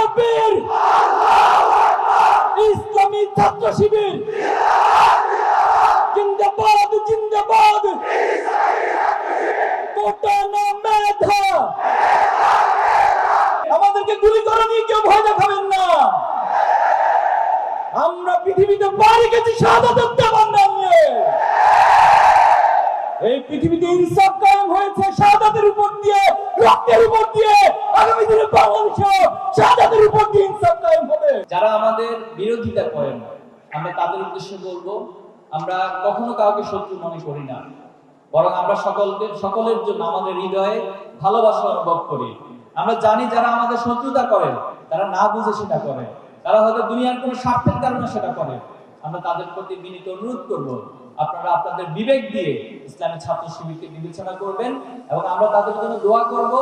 তাকবীর, ইসলামী ছাত্র শিবির জিন্দাবাদ জিন্দাবাদ, কোটা না মেধা, আমাদেরকে গুলি করে নিয়ে কেউ ভয় দেখাবেন না। আমরা পৃথিবীতে পাড়ি গেছি শাহাদাতের তামান্না নিয়ে। এই পৃথিবীতে ইনসাফ কায়েম হয়েছে শাহাদাতের উপর দিয়ে, রক্তের উপর দিয়ে। আগামী দিনে বাংলাদেশে শাহাদাতের উপর দিয়ে ইনসাফ কায়েম হবে। যারা আমাদের বিরোধিতা করেন, আমরা তাদের উদ্দেশ্যে বলবো, আমরা কখনো কাউকে শত্রু মনে করি না, বরং আমরা সকলের জন্য আমাদের হৃদয়ে ভালোবাসা অনুভব করি। আমরা জানি যারা আমাদের শত্রুতা করেন তারা না বুঝে সেটা করে, তারা হয়তো দুনিয়ার কোনো স্বার্থের কারণে সেটা করে। আমরা তাদের প্রতি বিনীত অনুরোধ করব, আপনারা আপনাদের বিবেক দিয়ে ইসলামী ছাত্র শিবিরকে বিবেচনা করবেন এবং আমরা তাদের জন্য দোয়া করব,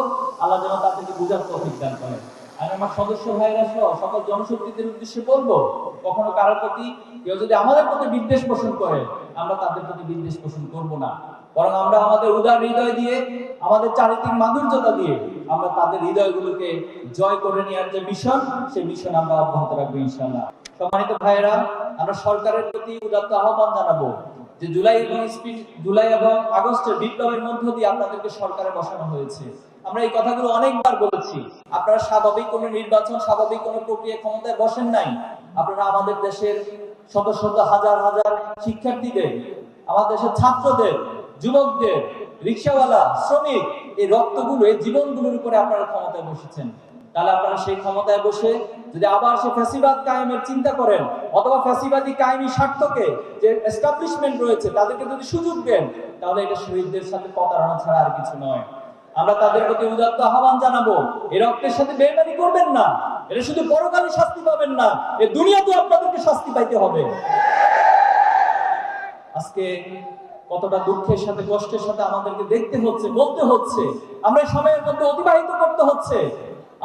আল্লাহ যেন তাদেরকে বুঝার তৌফিক দান করেন। আমি আমার সদস্য ভাইরা সহ সকল জনশক্তিদের উদ্দেশ্যে বলবো, কখনো কারোর প্রতি কেউ যদি আমাদের প্রতি বিদ্বেষ পোষণ করে, আমরা তাদের প্রতি বিদ্বেষ পোষণ করব না, বরং আমরা আমাদের উদার হৃদয় দিয়ে, আমাদের চারিত্রিক মাধুর্যতা দিয়ে আমরা তাদের হৃদয়গুলোকে জয় করে নেওয়ার যে মিশন, সেই মিশন আমরা অব্যাহত রাখবো ইনশাআল্লাহ। সম্মানিত ভাইয়েরা, আমরা সরকারের প্রতি উদাত্ত আহ্বান জানাবো যে জুলাই এবং আগস্টের বিপ্লবের মধ্য দিয়ে আপনাদেরকে সরকারে বসানো হয়েছে। আমরা এই কথাগুলো অনেকবার বলেছি। আপনারা স্বাভাবিক কোনো নির্বাচন, স্বাভাবিক কোনো প্রক্রিয়া ক্ষমতায় বসেন নাই। আপনারা আমাদের দেশের শত শত হাজার হাজার শিক্ষার্থীদের, আমাদের দেশের ছাত্রদের, যুবকদের, রিকশাওয়ালা, শ্রমিক, এই রক্তগুলো, এই জীবনগুলোর উপরে আপনারা ক্ষমতায় বসেছেন। তাহলে আপনারা সেই ক্ষমতায় বসে যদি আবার সে ফ্যাসিবাদ কায়েমের চিন্তা করেন, অথবা ফ্যাসিবাদী কায়েমি স্বার্থকে যে এস্টাবলিশমেন্ট রয়েছে তাদেরকে যদি সুযোগ দেন, তাহলে এটা শহীদদের সাথে প্রতারণা ছাড়া আর কিছু নয়। আমরা তাদের প্রতি উদাত্ত আহ্বান জানাবো, এই রক্তের সাথে বেইমানি করবেন না। এটা শুধু পরকালে শাস্তি পাবেন না, এই দুনিয়াতেও আপনাদেরকে শাস্তি পাইতে হবে। আজকে কতটা দুঃখের সাথে, কষ্টের সাথে আমাদেরকে দেখতে হচ্ছে, বলতে হচ্ছে, আমরা এই সময়ের মধ্যে অতিবাহিত করতে হচ্ছে।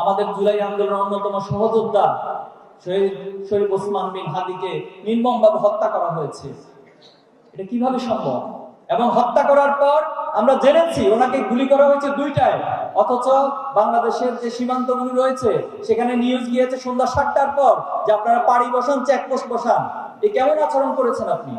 আমাদের জুলাই আন্দোলনের অন্যতম সহযোদ্ধা শরীফ ওসমান বিন হাদিকে নির্মমভাবে হত্যা করা হয়েছে। এটা কিভাবে সম্ভব? এবং হত্যা করার পর আমরা জেনেছি ওনাকে গুলি করা হয়েছে 2টায়, অথচ বাংলাদেশের যে সীমান্তগুলি রয়েছে সেখানে নিউজ গিয়েছে সন্ধ্যা 7টার পর যে আপনারা পাড়ি বসান, চেকপোস্ট বসান। এই কেমন আচরণ করেছেন আপনি?